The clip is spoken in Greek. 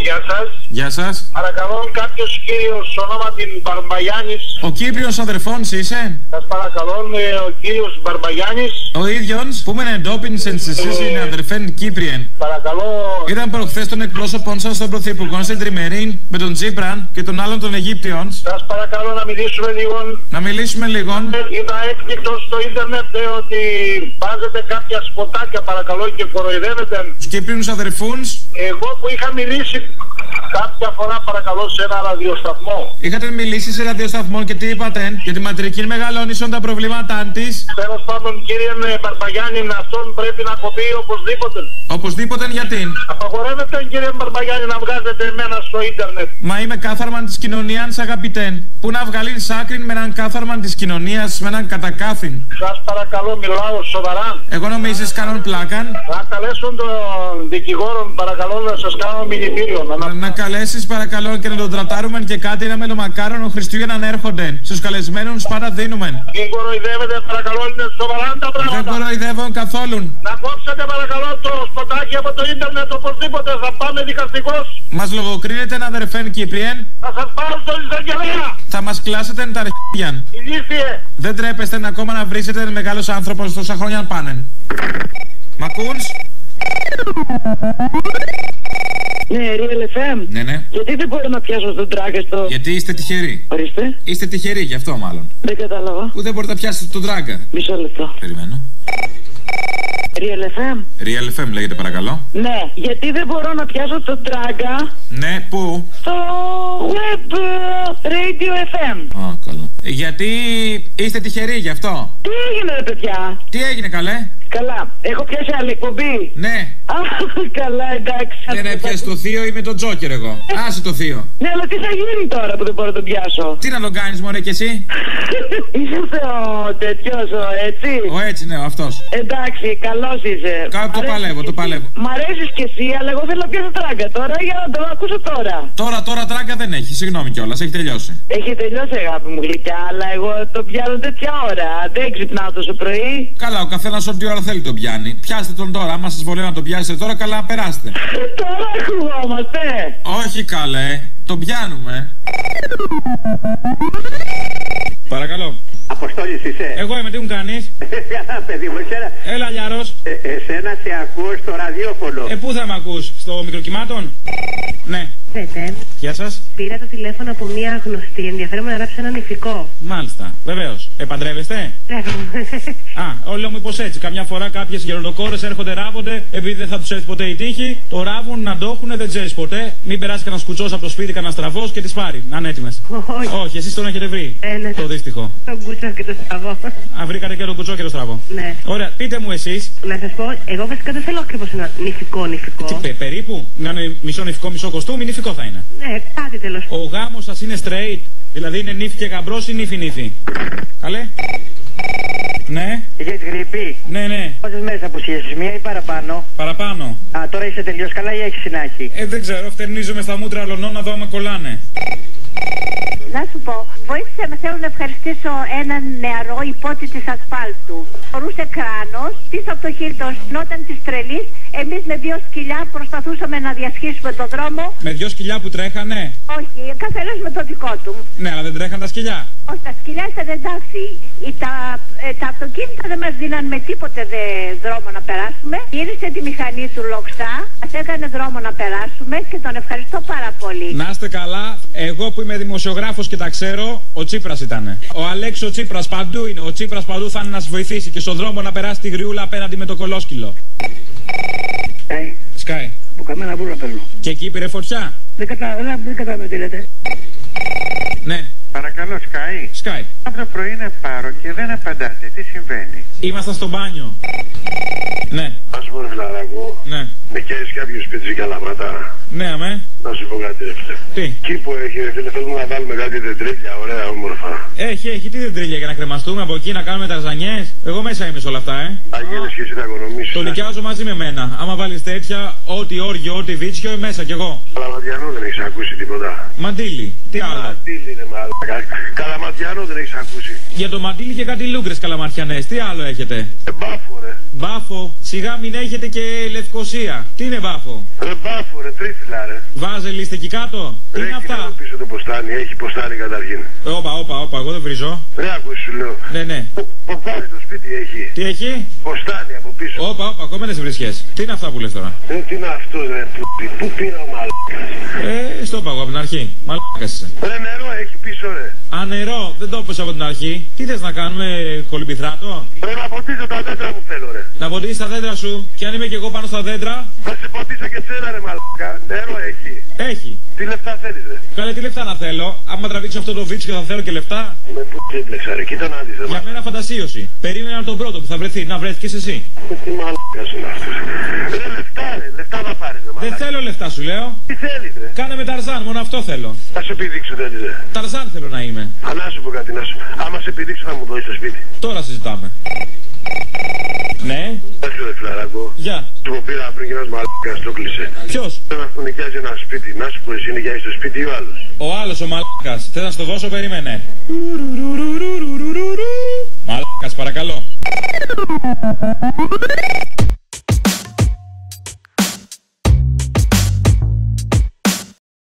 Γεια σας. Γεια σας. Παρακαλώ κάποιος κύριος ονόματι Μπαρμπαγιάννης. Ο Κύπριος αδερφός είσαι? Σας παρακαλώ, ο κύριος Μπαρμπαγιάνης. Ο ίδιος που με εντόπιν σε εσείς είναι αδερφέν Κύπριεν. Παρακαλώ. Ήταν προχθές των εκπρόσωπων σας των πρωθυπουργών στην Τριμερή με τον Τσίπραν και τον άλλον των Αιγύπτιων. Σας παρακαλώ να μιλήσουμε λίγο. Να μιλήσουμε λίγο. Είδα έκπληκτο στο ίντερνετ ότι βάζετε κάποια σποτάκια παρακαλώ και κοροϊδεύετε τους Κύπριους αδερφούς. Εγώ που είχα μιλήσει κάποια φορά παρακαλώ σε ένα ραδιοσταθμό. Είχατε μιλήσει σε ραδιοσταθμό και τι είπατε? Για τη Ματρική Μεγαλόνισσον τα προβλήματά της. Τέλος πάντων κύριε Μπαρμπαγιάννη, αυτόν πρέπει να κοπεί οπωσδήποτε. Οπωσδήποτε γιατί? Απαγορεύεται κύριε Μπαρμπαγιάννη να βγάζετε εμένα στο ίντερνετ. Μα είμαι κάθαρμαν της κοινωνίας αγαπητέν. Πού να βγάλεις άκρην με έναν κάθαρμαν της κοινωνίας, με έναν κατακάθιν. Σας παρακαλώ μιλάω σοβαρά. Εγώ νομίζεις κάνουν πλάκαν. Να καλέσουν τον δικηγόρο παρακαλώ να σας κάνω μηνυτήριο. Να καλέσεις παρακαλώ και να τον τρατάρουμε και κάτι ένα μελομακάρονο Χριστούγεννα να έρχονται. Στους καλεσμένους πάντα δίνουμε. Μην κοροϊδεύετε παρακαλώ, είναι σοβαρά τα πράγματα. Δεν κοροϊδεύω καθόλου. Να κόψετε παρακαλώ το σποτάκι από το ίντερνετ οπωσδήποτε, θα πάμε δικαστικός. Μας λογοκρίνετε ένα αδερφέν Κύπριεν. Θα σας πάρω στο εισαγγελέα. Θα μας κλάσετε τα αρχίδια. Ηλίθιε. Δεν τρέπεστε ακόμα να βρίσετε ένα μεγάλος άνθρωπος τόσα χρόνια πάνε. Μ' ακούς? Ναι, Real FM. Ναι. Γιατί δεν μπορώ να πιάσω στον τράγκα στο... Γιατί είστε τυχεροί. Ορίστε. Είστε τυχεροί, γι' αυτό μάλλον. Δεν κατάλαβα. Που δεν μπορείτε να πιάσετε τον τράγκα. Μισό λεπτό. Περιμένω. Real FM. Real FM λέγεται παρακαλώ. Ναι, γιατί δεν μπορώ να πιάσω τον τράγκα. Ναι, πού? Στο web radio FM. Α, καλά. Γιατί είστε τυχεροί γι' αυτό. Τι έγινε ρε παιδιά? Τι έγινε καλέ? Καλά, έχω πιάσει άλλη εκπομπή. Ναι. Α, καλά, εντάξει. Δεν έπιασε το θείο ή με τον Τζόκερ εγώ. Άσε το θείο. Ναι, αλλά τι θα γίνει τώρα που δεν μπορώ να τον πιάσω? Τι να τον κάνεις μωρέ κι εσύ? Είσαι ο τέτοιος, έτσι. Ο έτσι ναι, ο αυτός. Εντάξει, καλός είσαι. Το παλεύω, το παλεύω. Μ' αρέσεις κι εσύ, αλλά εγώ θέλω να πιάσω τράγκα τώρα για να το ακούσω τώρα. Τώρα τράγκα δεν έχει, συγγνώμη κιόλας, έχει τελειώσει. Έχει τελειώσει αγάπη μου γλυκιά, αλλά εγώ το πιάνω τέτοια ώρα. Δεν ξυπνάω τόσο πρωί. Καλά, ο καθένας ό,τι ώρα θέλει τον πιάνει. Πιάστε τον τώρα, άμα σας βολεύει να τον πιάσετε τώρα, καλά περάστε. Τώρα ακουγόμαστε. Όχι καλέ, τον πιάνουμε. Παρακαλώ. Αποστόλης είσαι? Εγώ είμαι, τι μου κάνεις? Καλά παιδί μου, εσένα. Έλα Λιάρος. Εσένα σε ακούω στο ραδιόφωνο. Πού θα με ακούς, στο μικροκυμάτων? Ναι. Γεια σας. Πήρα το τηλέφωνο από μία γνωστή, ενδιαφέρομαι να γράψω ένα ηφικό. Μάλιστα, βεβαίως. Παντρεύεστε? Α, όλο μου πως έτσι. Καμιά φορά κάποιες γεροντοκόρες έρχονται, ράβονται, επειδή δεν θα τους έρθει ποτέ η τύχη, το ράβουν να το έχουν, δεν ξέρεις ποτέ. Μην περάσει κανένα κουτσός από το σπίτι, κανένα στραβός και τις πάρει. Να είναι έτοιμες. Όχι, εσείς τον έχετε βρει. Ναι. Το δύστιχο. Τον κουτσό και το στραβό. Α, βρήκατε και τον κουτσό και το στραβό. Ναι. Ωραία, πείτε μου εσείς. Να σας πω, εγώ βασικά δεν θέλω ακριβώς ένα νηφικό. Τι, περίπου, να είναι μισό νηφικό, μισό κοστούμι, νηφικό θα είναι. Ναι, κάτι τέλος. Ο γάμος σας είναι straight, δηλαδή είναι νύφη και γαμπρός ή νύφη. Καλέ. Ναι. Είχες γρήπη? Ναι. Πόσες μέρες απουσίασες, μία ή παραπάνω? Παραπάνω. Α, τώρα είσαι τελείως καλά ή έχεις συνάχη? Δεν ξέρω, φτερνίζομαι στα μούτρα αλωνών να δω άμα κολλάνε. Να σου πω, βοήθησε με, θέλω να ευχαριστήσω έναν νεαρό υπότη της ασφάλτου. Φορούσε κράνος, πίσω από το χείλη του σνόταν της τρελής. Εμείς με 2 σκυλιά προσπαθούσαμε να διασχίσουμε το δρόμο. Με 2 σκυλιά που τρέχανε? Όχι, καθένας με το δικό του. Ναι, αλλά δεν τρέχαν τα σκυλιά. Όχι, τα σκυλιά ήταν εντάξει. Τα αυτοκίνητα δεν μας δίναν με τίποτε δρόμο να περάσουμε. Γύρισε τη μηχανή του λοξά, μας έκανε δρόμο να περάσουμε και τον ευχαριστώ πάρα πολύ. Να είστε καλά, εγώ που είμαι δημοσιογράφος και τα ξέρω, ο Τσίπρας ήτανε. Ο Αλέξο Τσίπρας παντού είναι. Ο Τσίπρας παντού θα είναι να σας βοηθήσει και στον δρόμο να περάσει τη γριούλα απέναντι με το κολόσκυλο. Σκάι. Από καμένα μπουρra παίρνω. Και εκεί πήρε φωτιά. Δεν κατάλαβα τι λέτε. Ναι. Παρακαλώ, Σκάι. Από το πρωί είναι πάρω και δεν απαντάτε. Τι συμβαίνει? Ήμασταν στο μπάνιο. Ναι. Ας πω ρε φιλαράκο. Ναι. Με καίεις κάποιο σπίτι και καλαμάτα? Ναι, αμέ. Να σου πω κάτι ρε φίλε. Τι? Εκεί που έχει ρε φίλε, θέλουμε να βάλουμε κάτι δεντρίλια, ωραία όμορφα. Έχει, τι δεντρίλια για να κρεμαστούμε από εκεί, να κάνουμε ταρζανιές. Εγώ μέσα είμαι σε όλα αυτά, Αγγέλες και εσύ θα οικονομήσεις. Το νοικιάζω μαζί με μένα. Άμα βάλεις τέτοια, ό,τι όργιο, ό,τι βίτσιο, μέσα κι εγώ. Καλαματιανό δεν έχεις ακούσει τίποτα? Μαντίλι, τι άλλο? Μαντίλι είναι μάλλον. Καλαματιανό δεν έχεις ακούσει? Για το μαντίλι και κάτι λούγκρες καλαμαρτιανές, τι άλλο έχετε? Μπάφο ρε. Μπάφο. Σιγά μην έχετε και Λευκοσία. Τι είναι μπάφο? Ρε μπάφο, ρε τρίφυλλα, ρε. Βάζελ είστε εκεί κάτω. Τι είναι αυτά? Πίσω το ποστάνι, έχει ποστάνι καταρχήν. Όπα, εγώ δεν βρίζω. Ρε ακούσεις σου λέω. Ναι. Ποπάρει το σπίτι έχει. Τι έχει? Ποστάνι από πίσω. Όπα, ακόμα δεν σε βρίσκες. Τι είναι αυτά που λες τώρα? Τι είναι αυτό, ρε πούτι. Πού πήρα ο μαλάκας? Στο είπα εγώ από την αρχή. Μαλάκας είσαι. Ρε νερό έχει πίσω, ρε. Α, νερό, δεν το είπες από την αρχή. Τι θες να κάνουμε, κολυμπηθράτο? Ρε να ποτίσω τα δέντρα μου θέλω, ρε. Να ποτίσεις τα δέντρα σου. Και αν είμαι και εγώ πάνω στα δέντρα. Θα σε ποτίσω και σένα, ρε μαλάκα. Νερό έχει. Έχει. Τι λεφτά θέλεις, ρε? Καλέ, τι λεφτά να θέλω? Άμα τραβήξω αυτό το βίτσιο θα θέλω και λεφτά. Με πού ξύπλεξα, ρε. Κοίτα να δεις, ρε. Για μένα φαντασίωση. Περίμενα τον πρώτο που θα βρεθεί. Να βρέθηκες εσύ. Τι μαλάκας είναι αυτός? Ρε λεφτά, ρε. Λεφτά θα πάρεις, ρε μαλάκα. Δεν θέλω λεφτά σου λέω. Τι θέλεις, ρε? Κάνε με Ταρζάν, μόνο αυτό θέλω. Θα σε επιδείξω, θέλεις, ρε. Ταρζάν θέλω να είμαι. Να σου πω κάτι, να σου. Άμα σε επιδείξω θα μου δώσεις το σπίτι. Τώρα συζητάμε. Ναι. Άρχισε ρε φιλαράκο. Γεια. Του που πήρα πριν και ένας μαλάκας το κλείσε. Ποιος? Θέλω να νοικιάζει ένα σπίτι. Να σου πω εσύ νοικιάζεις το σπίτι ή ο άλλος? Ο άλλος ο μαλάκας. Θες να στο δώσω, περίμενε. Μαλάκας, παρακαλώ.